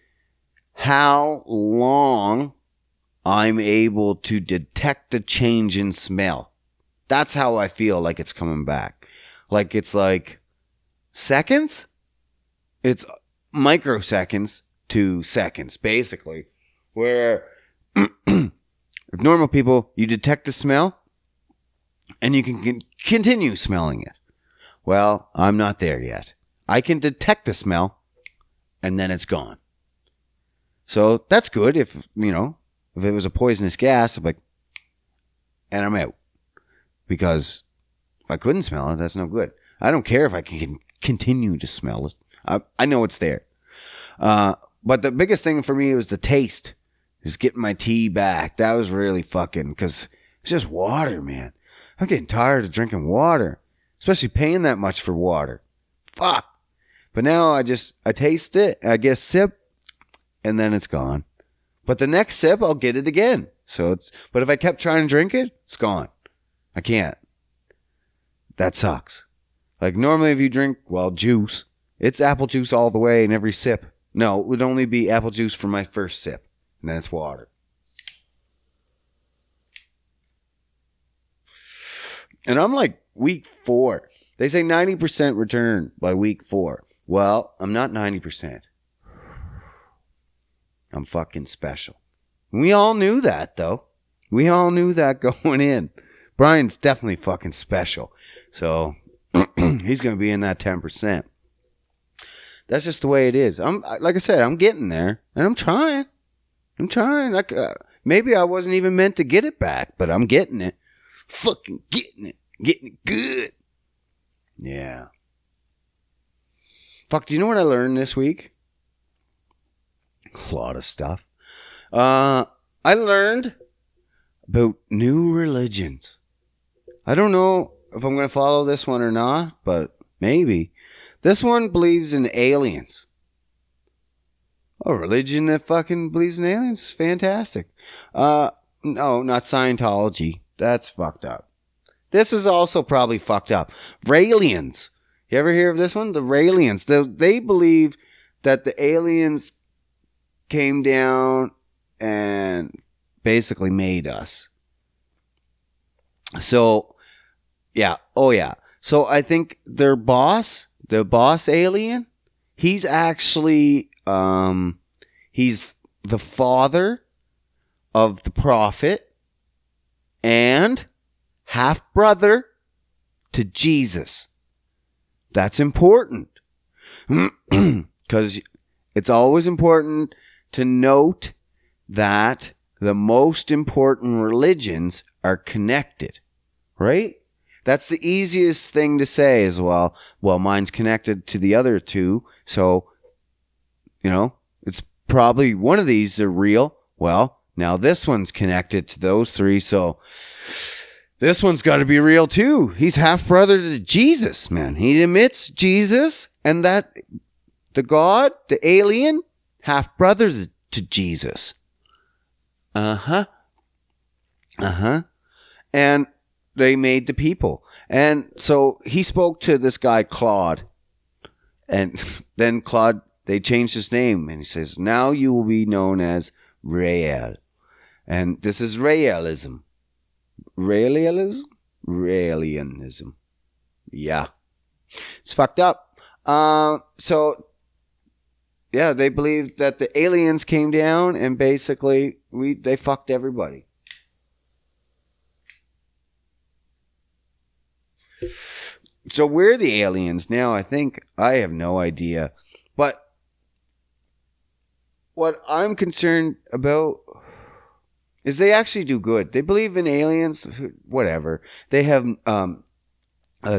how long I'm able to detect a change in smell. That's how I feel like it's coming back. Like it's like seconds. It's microseconds to seconds, basically. Where normal people, you detect the smell and you can continue smelling it. Well, I'm not there yet. I can detect the smell and then it's gone. So that's good if, if it was a poisonous gas, I'm like, and I'm out. Because if I couldn't smell it, that's no good. I don't care if I can continue to smell it. I know it's there. But the biggest thing for me was the taste. Just getting my tea back. That was really fucking, because it's just water, man. I'm getting tired of drinking water. Especially paying that much for water. Fuck. But now I taste it, I get a sip, and then it's gone. But the next sip, I'll get it again. But if I kept trying to drink it, it's gone. I can't. That sucks. Like normally if you drink, juice, it's apple juice all the way in every sip. No, it would only be apple juice for my first sip. And then it's water. And I'm like week 4. They say 90% return by week 4. Well, I'm not 90%. I'm fucking special. We all knew that, though. We all knew that going in. Brian's definitely fucking special. So, he's going to be in that 10%. That's just the way it is. Like I said, I'm getting there. And I'm trying. Maybe I wasn't even meant to get it back. But I'm getting it. Fucking getting it. Getting it good. Yeah. Fuck, do you know what I learned this week? A lot of stuff. I learned about new religions. I don't know if I'm going to follow this one or not, but maybe. This one believes in aliens. A religion that fucking believes in aliens? Fantastic. No, not Scientology. That's fucked up. This is also probably fucked up. Raelians. You ever hear of this one? The Raelians. They believe that the aliens came down and basically made us. So, yeah. Oh, yeah. So I think their boss, the boss alien, he's actually, he's the father of the prophet and half-brother to Jesus. That's important. Because it's always important to note that the most important religions are connected, right? That's the easiest thing to say as well. Well, mine's connected to the other two, so, it's probably one of these are real. Well, now this one's connected to those three, so this one's got to be real too. He's half-brother to Jesus, man. He admits Jesus and that the God, the alien, half-brother to Jesus. And they made the people. And so he spoke to this guy, Claude. And then Claude, they changed his name. And he says, now you will be known as Rael. And this is Raelism. Raelianism. Yeah. It's fucked up. So, yeah, they believe that the aliens came down and basically they fucked everybody. So we're the aliens now, I think. I have no idea. But what I'm concerned about is they actually do good. They believe in aliens, whatever. They have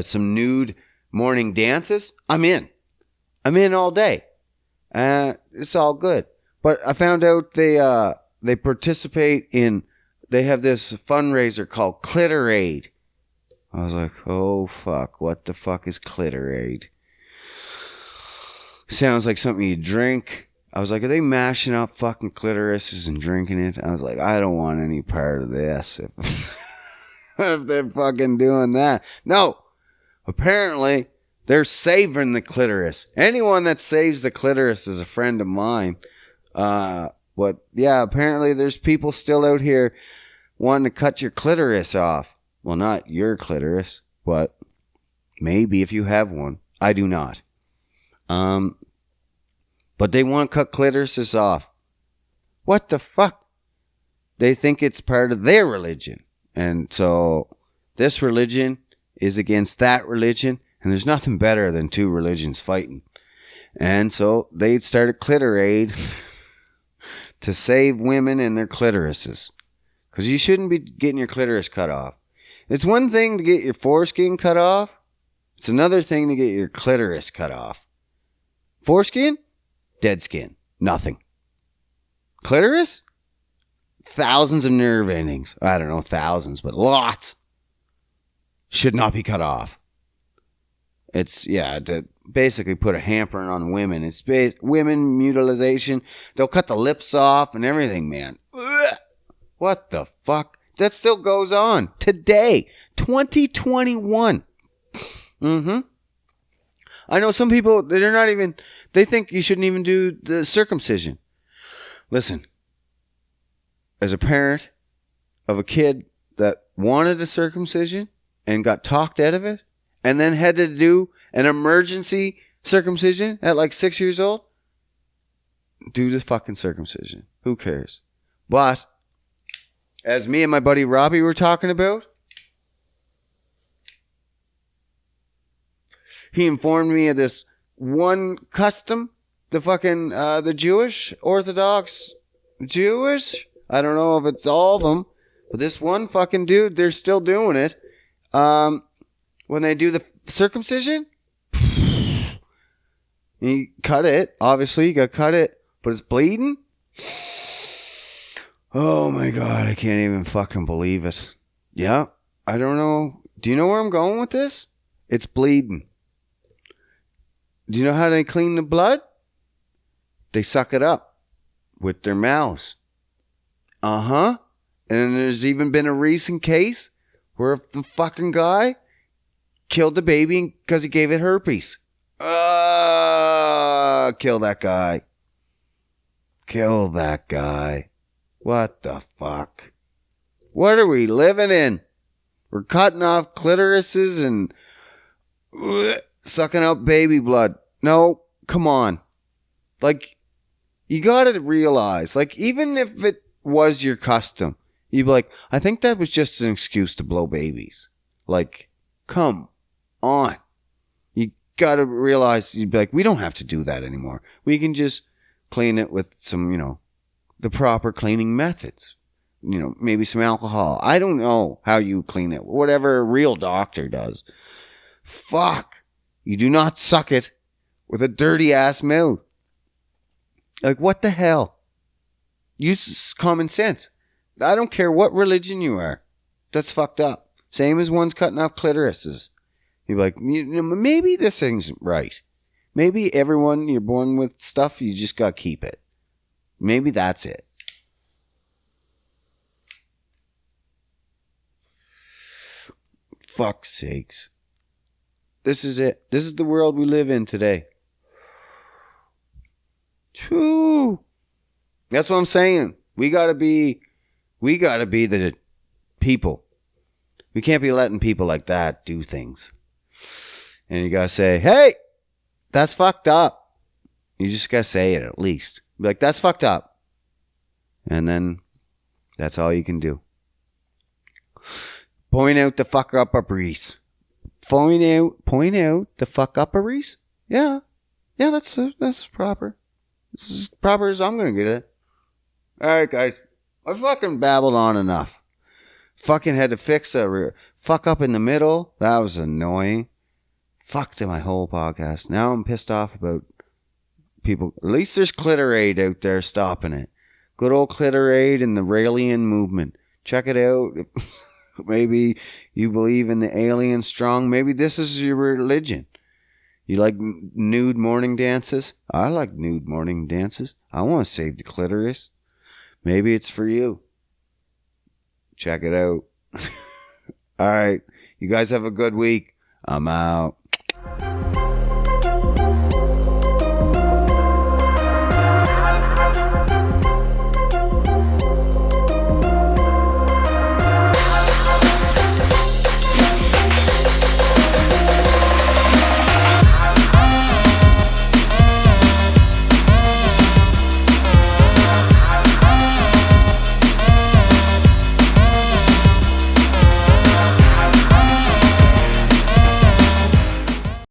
some nude morning dances. I'm in all day. It's all good. But I found out they participate in, they have this fundraiser called Clitorade. I was like, oh fuck, what the fuck is Clitorade? Sounds like something you drink. I was like, are they mashing up fucking clitorises and drinking it? I was like, I don't want any part of this if they're fucking doing that. No, apparently they're saving the clitoris. Anyone that saves the clitoris is a friend of mine. But yeah, apparently there's people still out here wanting to cut your clitoris off. Well, not your clitoris, but maybe if you have one. I do not. But they want to cut clitorises off. What the fuck? They think it's part of their religion. And so this religion is against that religion. And there's nothing better than two religions fighting. And so they started Clitorade to save women and their clitorises. Because you shouldn't be getting your clitoris cut off. It's one thing to get your foreskin cut off. It's another thing to get your clitoris cut off. Foreskin? Dead skin. Nothing. Clitoris? Thousands of nerve endings. I don't know, thousands, but lots. Should not be cut off. It's, to basically put a hamper on women. It's women mutilization. They'll cut the lips off and everything, man. Ugh. What the fuck? That still goes on today, 2021. I know some people, they think you shouldn't even do the circumcision. Listen, as a parent of a kid that wanted a circumcision and got talked out of it, and then had to do an emergency circumcision at like 6 years old, do the fucking circumcision. Who cares? But as me and my buddy Robbie were talking about, he informed me of this one custom, the fucking, the Jewish, Orthodox Jewish. I don't know if it's all of them, but this one fucking dude, they're still doing it. When they do the circumcision, you cut it. Obviously, you gotta cut it, but it's bleeding. Oh my God, I can't even fucking believe it. Yeah, I don't know. Do you know where I'm going with this? It's bleeding. Do you know how they clean the blood? They suck it up with their mouths. And there's even been a recent case where the fucking guy killed the baby because he gave it herpes. Kill that guy. Kill that guy. What the fuck? What are we living in? We're cutting off clitorises and sucking out baby blood. No, come on. Like, you gotta realize, like, even if it was your custom, You'd be like, I think that was just an excuse to blow babies. Like, come on. You got to realize, you'd be like, we don't have to do that anymore. We can just clean it with some, the proper cleaning methods. Maybe some alcohol. I don't know how you clean it. Whatever a real doctor does. Fuck. You do not suck it with a dirty ass mouth. Like, what the hell? Use common sense. I don't care what religion you are. That's fucked up. Same as ones cutting off clitorises. You're like, maybe this thing's right. Maybe everyone you're born with stuff, you just got to keep it. Maybe that's it. Fuck's sakes. This is it. This is the world we live in today. Whew. That's what I'm saying. We gotta be the people. We can't be letting people like that do things. And you gotta say, hey, that's fucked up. You just gotta say it at least. Be like, that's fucked up. And then that's all you can do. Point out the fuck upperies. Point out the fuck upperies. Yeah, that's proper. This is proper as I'm gonna get it. All right, guys. I fucking babbled on enough. Fucking had to fix a fuck up in the middle. That was annoying. Fucked my whole podcast. Now I'm pissed off about people. At least there's Clitoraid out there stopping it. Good old Clitoraid and the Raelian movement. Check it out. Maybe you believe in the alien strong. Maybe this is your religion. You like nude morning dances? I like nude morning dances. I want to save the clitoris. Maybe it's for you. Check it out. All right. You guys have a good week. I'm out.